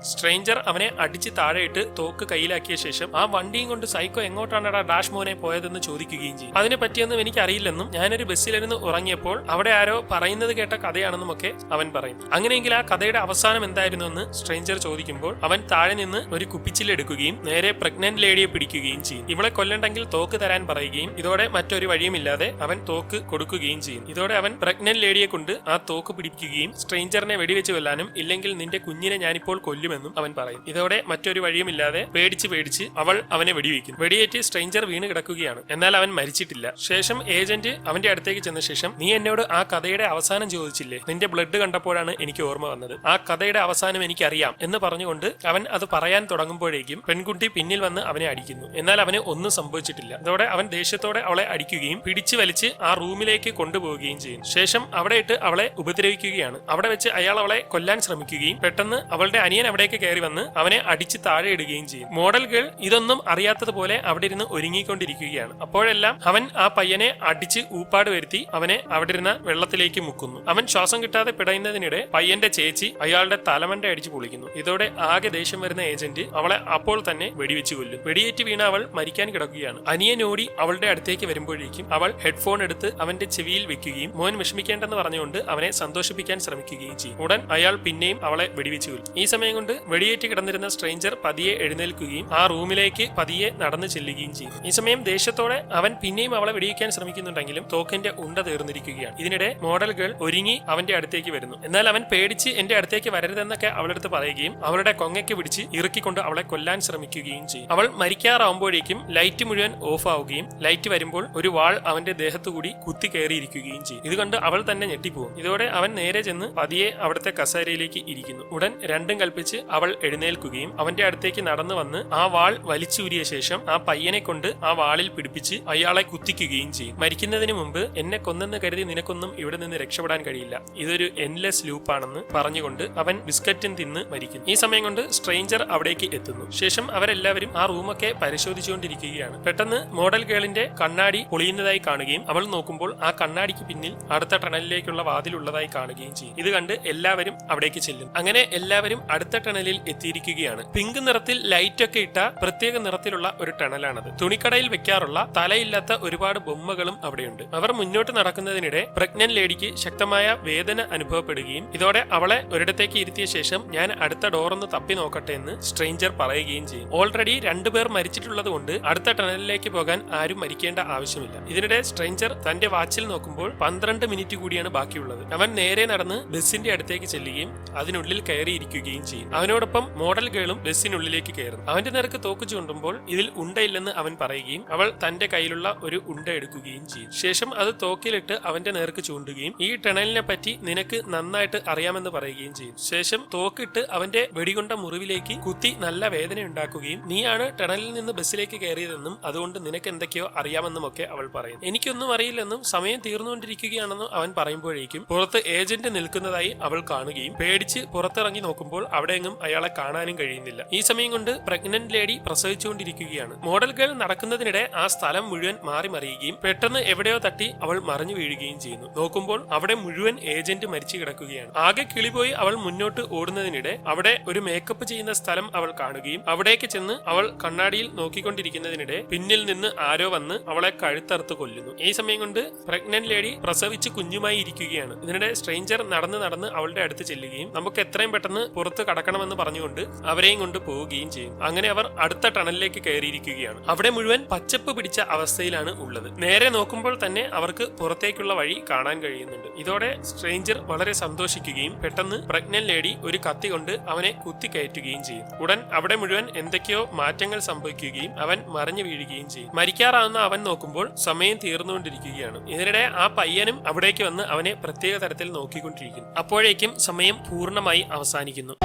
സ്ട്രേഞ്ചർ അവനെ അടിച്ച് താഴെയിട്ട് തോക്ക് കയ്യിലാക്കിയ ശേഷം ആ വണ്ടിയും കൊണ്ട് സൈക്കോ എങ്ങോട്ടാണ് ഡാഷ് മോനെ പോയതെന്ന് ചോദിക്കുകയും ചെയ്യും. അതിനെ പറ്റിയൊന്നും എനിക്ക് അറിയില്ലെന്നും ഞാനൊരു ബസ്സിലിരുന്ന് ഉറങ്ങിയപ്പോൾ അവിടെ ആരോ പറയുന്നത് കേട്ട കഥയാണെന്നും ഒക്കെ അവൻ പറയും. അങ്ങനെയെങ്കിൽ ആ കഥയുടെ അവസാനം എന്തായിരുന്നു എന്ന് സ്ട്രേഞ്ചർ ചോദിക്കുമ്പോൾ അവൻ താഴെ നിന്ന് ഒരു കുപ്പിച്ചിലെടുക്കുകയും നേരെ പ്രഗ്നന്റ് ലേഡിയെ പിടിക്കുകയും ചെയ്യും. ഇവളെ കൊല്ലണ്ടെങ്കിൽ തോക്ക് തരാൻ പറയുകയും ഇതോടെ മറ്റൊരു വഴിയുമില്ലാതെ അവൻ തോക്ക് കൊടുക്കുകയും ചെയ്യും. ഇതോടെ അവൻ പ്രഗ്നന്റ് ലേഡിയെ കൊണ്ട് ആ തോക്ക് പിടിക്കുകയും സ്ട്രേഞ്ചറിനെ വെടിവെച്ച് കൊല്ലാനും ഇല്ലെങ്കിൽ നിന്റെ കുഞ്ഞിനെ ഞാനിപ്പോൾ കൊല്ലുമെന്നും അവൻ പറയും. ഇതോടെ മറ്റൊരു വഴിയുമില്ലാതെ പേടിച്ച് അവൾ അവനെ വെടിവെക്കും. വെടിയേറ്റ് സ്ട്രേഞ്ചർ വീണ് കിടക്കുകയാണ്. എന്നാൽ അവൻ മരിച്ചിട്ടില്ല. ശേഷം ഏജന്റ് അവന്റെ അടുത്തേക്ക് ചെന്ന ശേഷം നീ എന്നോട് ആ കഥയുടെ അവസാനം ചോദിച്ചില്ലേ, നിന്റെ ബ്ലഡ് കണ്ടപ്പോഴാണ് എനിക്ക് ഓർമ്മ വന്നത്, ആ കഥയുടെ അവസാനം എനിക്കറിയാം എന്ന് പറഞ്ഞുകൊണ്ട് അവൻ അത് പറയാൻ തുടങ്ങുമ്പോഴേക്കും പെൺകുട്ടി പിന്നിൽ വന്ന് അവനെ അടിക്കുന്നു. എന്നാൽ അവന് ഒന്നും സംഭവിച്ചിട്ടില്ല. അതോടെ അവൻ ദേഷ്യത്തോടെ അവളെ അടിക്കുകയും പിടിച്ചു വലിച്ച് ആ റൂമിലേക്ക് കൊണ്ടുപോവുകയും ചെയ്യും. ശേഷം അവിടെ ഇട്ട് അവളെ ഉപദ്രവിക്കുകയാണ്. അവിടെ വെച്ച് അയാൾ അവളെ കൊല്ലാൻ ശ്രമിക്കുകയും പെട്ടെന്ന് അവളുടെ അനിയൻ അവിടേക്ക് കയറി വന്ന് അവനെ അടിച്ച് താഴെ ഇടുകയും ചെയ്യും. മോഡൽ ഗേൾ ഇതൊന്നും അറിയാത്തതുപോലെ അവിടെ ഇരുന്ന് ഒരുങ്ങിക്കൊണ്ടിരിക്കുകയാണ്. അപ്പോഴെല്ലാം അവൻ ആ പയ്യനെ അടിച്ച് ഊപ്പാട് വരുത്തി അവനെ അവിടെ ഇരുന്ന വെള്ളത്തിലേക്ക് മുക്കുന്നു. അവൻ ശ്വാസം കിട്ടാതെ പിടയുന്നതിനിടെ പയ്യന്റെ ചേച്ചി അയാളുടെ തലമണ്ട അടിച്ചു പൊളിക്കുന്നു. ഇതോടെ ആകെ ദേഷ്യം വരുന്ന ഏജന്റ് അവളെ അപ്പോൾ തന്നെ വെടിവെച്ച് കൊല്ലും. വെടിയേറ്റ് വീണ അവൾ മരിക്കാൻ കിടക്കുകയാണ്. അനിയനോടി അവളുടെ അടുത്തേക്ക് വരുമ്പോഴേക്കും അവൾ ഹെഡ്ഫോൺ എടുത്ത് അവന്റെ ചെവിയിൽ വെക്കുകയും മോൻ വിഷമിക്കേണ്ടെന്ന് പറഞ്ഞുകൊണ്ട് അവനെ സന്തോഷിപ്പിക്കാൻ ശ്രമിക്കുകയും ചെയ്യും. ഉടൻ അയാൾ പിന്നെയും അവളെ വെടിവെച്ച് കൊല്ലും. ഈ സമയം കൊണ്ട് വെടിയേറ്റ് കിടന്നിരുന്ന സ്ട്രേഞ്ചർ പതിയെ എഴുന്നേൽക്കുകയും ആ റൂമിലേക്ക് പതിയെ നടന്നു ചെല്ലുകയും ചെയ്യും. ഈ സമയം ദേഷ്യത്തോടെ അവൻ പിന്നെയും അവളെ വെടിവെക്കാൻ ശ്രമിക്കുന്നുണ്ടെങ്കിലും തോക്കിന്റെ ഉണ്ട തീർന്നിരിക്കുകയാണ്. ഇതിനിടെ മോഡൽ ഗേൾ ഒരുങ്ങി അവന്റെ അടുത്തേക്ക് വരുന്നു. എന്നാൽ അവൻ പേടിച്ച് എന്റെ അടുത്തേക്ക് വരരുതെന്നൊക്കെ അവളുടെ അടുത്ത് പറയുകയും അവളുടെ കൊങ്ങയ്ക്ക് പിടിച്ച് ഇറുക്കിക്കൊണ്ട് അവളെ കൊല്ലാൻ ശ്രമിക്കുകയും ചെയ്യും. അവൾ മരിക്കാറാവുമ്പോഴേക്കും ലൈറ്റ് മുഴുവൻ ഓഫ് ആവുകയും ലൈറ്റ് വരുമ്പോൾ ഒരു വാൾ അവന്റെ ദേഹത്തുകൂടി കുത്തി കയറി കയറിയിരിക്കുകയും ചെയ്യും. ഇത് കണ്ട് അവൾ തന്നെ ഞെട്ടിപ്പോകും. ഇതോടെ അവൻ നേരെ ചെന്ന് പതിയെ അവിടുത്തെ കസേരയിലേക്ക് ഇരിക്കുന്നു. ഉടൻ രണ്ടും കൽപ്പിച്ച് അവൾ എഴുന്നേൽക്കുകയും അവന്റെ അടുത്തേക്ക് നടന്നു വന്ന് ആ വാൾ വലിച്ചൂരിയ ശേഷം ആ പയ്യനെ കൊണ്ട് ആ വാളിൽ പിടിപ്പിച്ച് അയാളെ കുത്തിക്കുകയും ചെയ്യും. മരിക്കുന്നതിന് മുമ്പ് എന്നെ കൊന്നെന്ന് കരുതി നിനക്കൊന്നും ഇവിടെ നിന്ന് രക്ഷപ്പെടാൻ കഴിയില്ല, ഇതൊരു എൻലെസ് ലൂപ്പാണെന്ന് പറഞ്ഞുകൊണ്ട് അവൻ ബിസ്ക്കറ്റും തിന്ന് മരിക്കുന്നു. ഈ സമയം കൊണ്ട് സ്ട്രേഞ്ചർ അവിടേക്ക് എത്തുന്നു. ശേഷം അവരെല്ലാവരും ആ റൂമൊക്കെ പരിശോധിച്ചുകൊണ്ടിരിക്കുകയാണ്. പെട്ടെന്ന് മോഡൽ ഗേളിന്റെ കണ്ണാടി പൊളിയുന്നതായി കാണുകയും അവൾ നോക്കുമ്പോൾ ആ കണ്ണാടിക്ക് പിന്നിൽ അടുത്ത ടണലിലേക്കുള്ള വാതിലുള്ളതായി കാണുകയും ചെയ്യും. ഇത് കണ്ട് എല്ലാവരും അവിടേക്ക് ചെല്ലും. അങ്ങനെ എല്ലാവരും അടുത്ത ടണലിൽ എത്തിയിരിക്കുകയാണ്. പിങ്ക് നിറത്തിൽ ലൈറ്റ് ഒക്കെ ഇട്ട പ്രത്യേക നിറത്തിലുള്ള ഒരു ടണലാണത്. തുണിക്കടയിൽ വെക്കാറുള്ള തലയില്ലാത്ത ഒരുപാട് ബൊമ്മകളും അവിടെയുണ്ട്. അവർ മുന്നോട്ട് നടക്കുന്നതിനിടെ പ്രഗ്നന്റ് ലേഡിക്ക് ശക്തമായ വേദന അനുഭവപ്പെടുകയും ഇതോടെ അവളെ ഒരിടത്തേക്ക് ഇരുത്തിയ ശേഷം ഞാൻ അടുത്ത ഡോർ ഒന്ന് തപ്പി നോക്കട്ടെ എന്ന് സ്ട്രേഞ്ചർ പറയുകയും ചെയ്യും. ഓൾറെഡി രണ്ടുപേർ മരിച്ചിട്ടുള്ളത് കൊണ്ട് അടുത്ത ടണലിലേക്ക് പോകാൻ ആരും മരിക്കേണ്ട ആവശ്യമില്ല. ഇതിനിടെ സ്ട്രേഞ്ചർ തന്റെ വാച്ചിൽ നോക്കുമ്പോൾ 12 മിനിറ്റ് കൂടിയാണ് ബാക്കിയുള്ളത്. അവൻ നേരെ നടന്ന് ബസിന്റെ അടുത്തേക്ക് ചെല്ലുകയും അതിനുള്ളിൽ കയറിയിരിക്കുകയും ചെയ്യും. അവനോടൊപ്പം മോഡൽ ഗേളും ബസ്സിനുള്ളിലേക്ക് കയറുന്നു. അവന്റെ നേർക്ക് തോക്ക് ചൂണ്ടുമ്പോൾ ഇതിൽ ഉണ്ടയില്ലെന്ന് അവൻ പറയുകയും അവൾ തന്റെ കയ്യിലുള്ള ഒരു ഉണ്ട എടുക്കുകയും ചെയ്യും. ശേഷം അത് തോക്കിലിട്ട് അവന്റെ നേർക്ക് ചൂണ്ടുകയും ഈ ടണലിനെ പറ്റി നിനക്ക് നന്നായിട്ട് അറിയാമെന്ന് പറയുകയും ചെയ്യും. ശേഷം തോക്കിട്ട് അവന്റെ വെടികൊണ്ട മുറിവിലേക്ക് കുത്തി നല്ല വേദന ഉണ്ടാക്കുകയും നീയാണ് ടണലിൽ നിന്ന് ബസ്സിലേക്ക് കയറിയതെന്നും അതുകൊണ്ട് നിനക്ക് എന്തൊക്കെയോ അറിയാമെന്നും ഒക്കെ അവൾ പറയും. എനിക്കൊന്നും അറിയില്ലെന്നും സമയം തീർന്നുകൊണ്ടിരിക്കുകയാണെന്നും അവൻ പറയുമ്പോഴേക്കും പുറത്ത് ഏജന്റ് നിൽക്കുന്നതായി അവൾ കാണുകയും പേടിച്ച് പുറത്തിറങ്ങി നോക്കുമ്പോൾ അവിടെയെങ്ങും അയാളെ കാണാനും കഴിയുന്നില്ല. ഈ സമയം കൊണ്ട് പ്രഗ്നന്റ് ലേഡി പ്രസവിച്ചുകൊണ്ടിരിക്കുകയാണ്. മോഡൽ ഗേൾ നടക്കുന്നതിനിടെ ആ സ്ഥലം മുഴുവൻ മാറി മറിയുകയും പെട്ടെന്ന് എവിടെയോ തട്ടി അവൾ മറിഞ്ഞു വീഴുകയും ചെയ്യുന്നു. നോക്കുമ്പോൾ അവിടെ മുഴുവൻ ഏജന്റ് മരിച്ചു കിടക്കുകയാണ്. ആകെ കിളിപോയി അവൾ മുന്നോട്ട് ഓടുന്നതിനിടെ അവിടെ ഒരു മേക്കപ്പ് ചെയ്യുന്ന സ്ഥലം അവൾ കാണുകയും അവിടേക്ക് ചെന്ന് അവൾ കണ്ണാടിയിൽ നോക്കിക്കൊണ്ടിരിക്കുന്നതിനിടെ പിന്നിൽ നിന്ന് ആരോ വന്ന് അവളെ കഴുത്തറുത്ത് കൊല്ലുന്നു. ഈ സമയം കൊണ്ട് പ്രഗ്നന്റ് ലേഡി പ്രസവിച്ച് കുഞ്ഞുമായി ഇരിക്കുകയാണ്. ഇതിനിടെ സ്ട്രേഞ്ചർ നടന്ന് അവളുടെ അടുത്ത് ചെല്ലുകയും നമുക്ക് എത്രയും പെട്ടെന്ന് പുറത്ത് കടക്കണമെന്ന് പറഞ്ഞുകൊണ്ട് അവരെയും കൊണ്ട് പോവുകയും ചെയ്യും. അങ്ങനെ അവർ അടുത്ത ടണലിലേക്ക് കയറിയിരിക്കുകയാണ്. അവിടെ മുഴുവൻ പച്ചപ്പ് പിടിച്ച അവസ്ഥയിലാണ് ഉള്ളത്. നേരെ നോക്കുമ്പോൾ തന്നെ അവർക്ക് പുറത്തേക്കുള്ള വഴി കാണാൻ കഴിയുന്നുണ്ട്. ഇതോടെ സ്ട്രേഞ്ചർ വളരെ സന്തോഷിക്കുകയും പെട്ടെന്ന് പ്രഗ്നന്റ് ലേഡി ഒരു കത്തി കൊണ്ട് അവനെ കുത്തിക്കയറ്റുകയും ചെയ്യും. ഉടൻ അവിടെ മുഴുവൻ എന്തൊക്കെയോ മാറ്റങ്ങൾ സംഭവിക്കുകയും അവൻ മറിഞ്ഞു വീഴുകയും ചെയ്യും. മരിക്കാറാവുന്ന അവൻ നോക്കുമ്പോൾ സമയം തീർന്നുകൊണ്ടിരിക്കുകയാണ്. ഇതിനിടെ ആ പയ്യനും അവിടേക്ക് വന്ന് അവനെ പ്രത്യേക തരത്തിൽ നോക്കിക്കൊണ്ടിരിക്കുന്നു. അപ്പോഴേക്കും സമയം പൂർണ്ണമായി അവസാനിക്കുന്നു.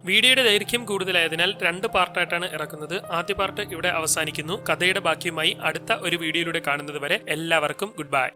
വീഡിയോയുടെ ദൈർഘ്യം കൂടുതലായതിനാൽ 2 പാർട്ടായിട്ടാണ് ഇറക്കുന്നത്. ആദ്യ പാർട്ട് ഇവിടെ അവസാനിക്കുന്നു. കഥയുടെ ബാക്കിയുമായി അടുത്ത ഒരു വീഡിയോയിലൂടെ കാണുന്നത് വരെ എല്ലാവർക്കും ഗുഡ് ബൈ.